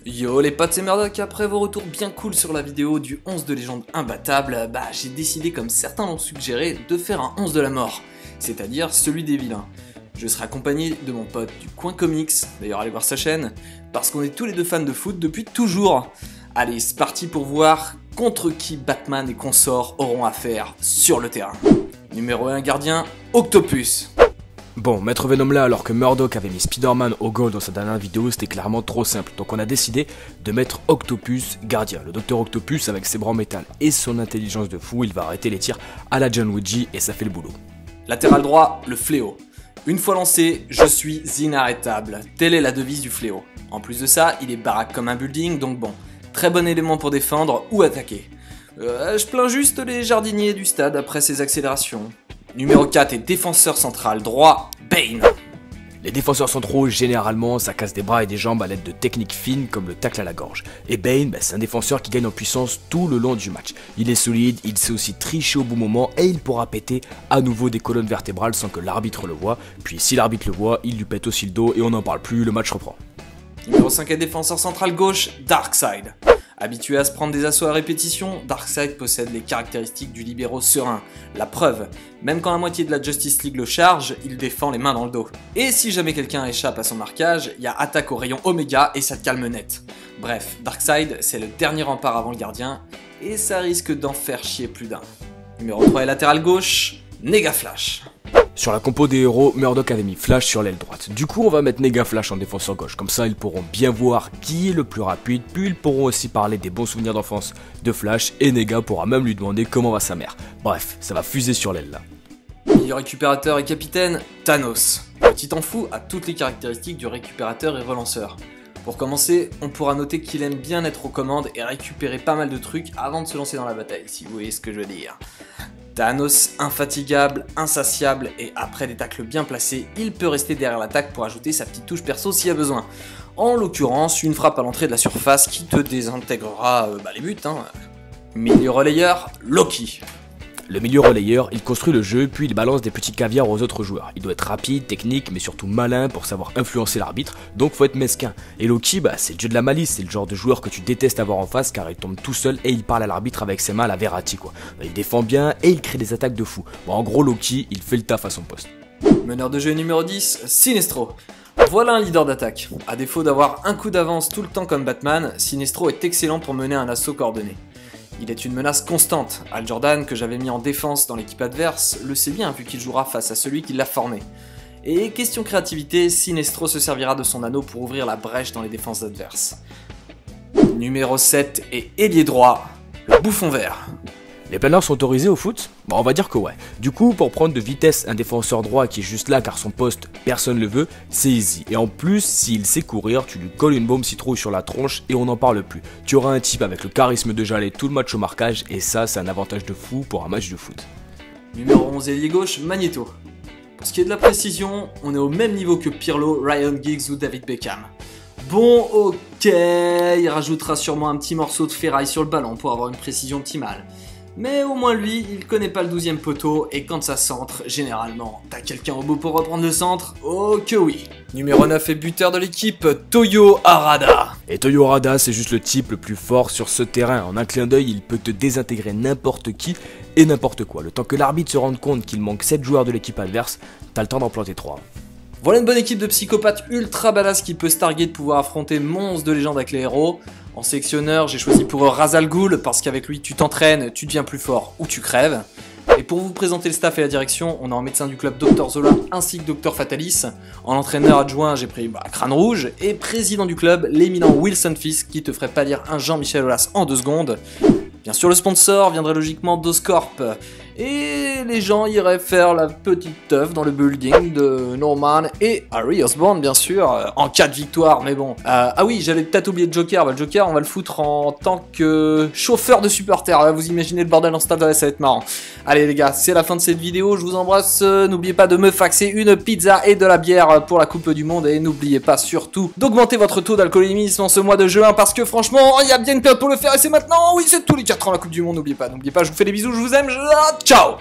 Yo les potes, c'est Murdoch. Après vos retours bien cool sur la vidéo du 11 de légende imbattable, j'ai décidé, comme certains l'ont suggéré, de faire un 11 de la mort, c'est-à-dire celui des vilains. Je serai accompagné de mon pote du coin comics, d'ailleurs allez voir sa chaîne, parce qu'on est tous les deux fans de foot depuis toujours. Allez, c'est parti pour voir contre qui Batman et consorts auront affaire sur le terrain. Numéro 1 gardien, Octopus. Bon, Maître Venom là, alors que Murdoch avait mis Spider-Man au goal dans sa dernière vidéo, c'était clairement trop simple. Donc on a décidé de mettre Octopus gardien. Le Docteur Octopus, avec ses bras en métal et son intelligence de fou, il va arrêter les tirs à la John Wick et ça fait le boulot. Latéral droit, le fléau. Une fois lancé, je suis inarrêtable. Telle est la devise du fléau. En plus de ça, il est baraque comme un building, donc bon, très bon élément pour défendre ou attaquer. Je plains juste les jardiniers du stade après ses accélérations. Numéro 4 est défenseur central droit, Bane. Les défenseurs centraux, généralement, ça casse des bras et des jambes à l'aide de techniques fines comme le tacle à la gorge. Et Bane, c'est un défenseur qui gagne en puissance tout le long du match. Il est solide, il sait aussi tricher au bon moment et il pourra péter à nouveau des colonnes vertébrales sans que l'arbitre le voie. Puis si l'arbitre le voit, il lui pète aussi le dos et on n'en parle plus, le match reprend. Numéro 5 est défenseur central gauche, Darkseid. Habitué à se prendre des assauts à répétition, Darkseid possède les caractéristiques du libéraux serein. La preuve, même quand la moitié de la Justice League le charge, il défend les mains dans le dos. Et si jamais quelqu'un échappe à son marquage, il y a attaque au rayon Oméga et ça te calme net. Bref, Darkseid, c'est le dernier rempart avant le gardien, et ça risque d'en faire chier plus d'un. Numéro 3 est latéral gauche, Nega Flash. Sur la compo des héros, Murdoch avait mis Flash sur l'aile droite. Du coup, on va mettre Nega Flash en défenseur gauche. Comme ça, ils pourront bien voir qui est le plus rapide. Puis ils pourront aussi parler des bons souvenirs d'enfance de Flash. Et Nega pourra même lui demander comment va sa mère. Bref, ça va fuser sur l'aile là. Milieu récupérateur et capitaine, Thanos. Le titan fou a toutes les caractéristiques du récupérateur et relanceur. Pour commencer, on pourra noter qu'il aime bien être aux commandes et récupérer pas mal de trucs avant de se lancer dans la bataille, si vous voyez ce que je veux dire. Thanos, infatigable, insatiable et après des tacles bien placés, il peut rester derrière l'attaque pour ajouter sa petite touche perso s'il y a besoin. En l'occurrence, une frappe à l'entrée de la surface qui te désintégrera les buts. Milieu relayeur, Loki. Le milieu relayeur, il construit le jeu puis il balance des petits caviars aux autres joueurs. Il doit être rapide, technique mais surtout malin pour savoir influencer l'arbitre, donc faut être mesquin. Et Loki, c'est le dieu de la malice, c'est le genre de joueur que tu détestes avoir en face car il tombe tout seul et il parle à l'arbitre avec ses mains à la Verratti quoi. Il défend bien et il crée des attaques de fou. Bon, en gros Loki, il fait le taf à son poste. Meneur de jeu numéro 10, Sinestro. Voilà un leader d'attaque. À défaut d'avoir un coup d'avance tout le temps comme Batman, Sinestro est excellent pour mener un assaut coordonné. Il est une menace constante. Hal Jordan, que j'avais mis en défense dans l'équipe adverse, le sait bien vu qu'il jouera face à celui qui l'a formé. Et question créativité, Sinestro se servira de son anneau pour ouvrir la brèche dans les défenses adverses. Numéro 7 est ailier droit, le bouffon vert. Les planeurs sont autorisés au foot? Bon, on va dire que ouais. Du coup, pour prendre de vitesse un défenseur droit qui est juste là car son poste, personne le veut, c'est easy. Et en plus, s'il sait courir, tu lui colles une bombe citrouille sur la tronche et on n'en parle plus. Tu auras un type avec le charisme de Jalé tout le match au marquage et ça, c'est un avantage de fou pour un match de foot. Numéro 11 ailier gauche, Magneto. Pour ce qui est de la précision, on est au même niveau que Pirlo, Ryan Giggs ou David Beckham. Bon, ok, il rajoutera sûrement un petit morceau de ferraille sur le ballon pour avoir une précision optimale. Mais au moins lui, il connaît pas le 12e poteau et quand ça centre, généralement, t'as quelqu'un au bout pour reprendre le centre? Oh que oui. Numéro 9 est buteur de l'équipe, Toyo Harada. Et Toyo Harada, c'est juste le type le plus fort sur ce terrain. En un clin d'œil, il peut te désintégrer n'importe qui et n'importe quoi. Le temps que l'arbitre se rende compte qu'il manque 7 joueurs de l'équipe adverse, t'as le temps d'en planter 3. Voilà une bonne équipe de psychopathes ultra badass qui peut se targuer de pouvoir affronter monstres de légende avec les héros. En sélectionneur, j'ai choisi pour eux Ra's al Ghul parce qu'avec lui tu t'entraînes, tu deviens plus fort ou tu crèves. Et pour vous présenter le staff et la direction, on a en médecin du club Dr Zola ainsi que Dr Fatalis. En entraîneur adjoint, j'ai pris Crâne Rouge et président du club, l'éminent Wilson Fisk qui te ferait pas lire un Jean-Michel Aulas en 2 secondes. Bien sûr, le sponsor viendrait logiquement d'Oscorp. Et les gens iraient faire la petite teuf dans le building de Norman et Harry Osborn, bien sûr, en cas de victoire, mais bon. Ah oui, j'avais peut-être oublié le Joker. Le Joker, on va le foutre en tant que chauffeur de supporters. Là, vous imaginez le bordel en stade, ça va être marrant. Allez les gars, c'est la fin de cette vidéo, je vous embrasse. N'oubliez pas de me faxer une pizza et de la bière pour la Coupe du Monde. Et n'oubliez pas surtout d'augmenter votre taux d'alcoolémisme en ce mois de juin, parce que franchement, il y a bien une période pour le faire et c'est maintenant. Oui, c'est tous les 4 ans la Coupe du Monde, n'oubliez pas, je vous fais des bisous, je vous aime, ciao.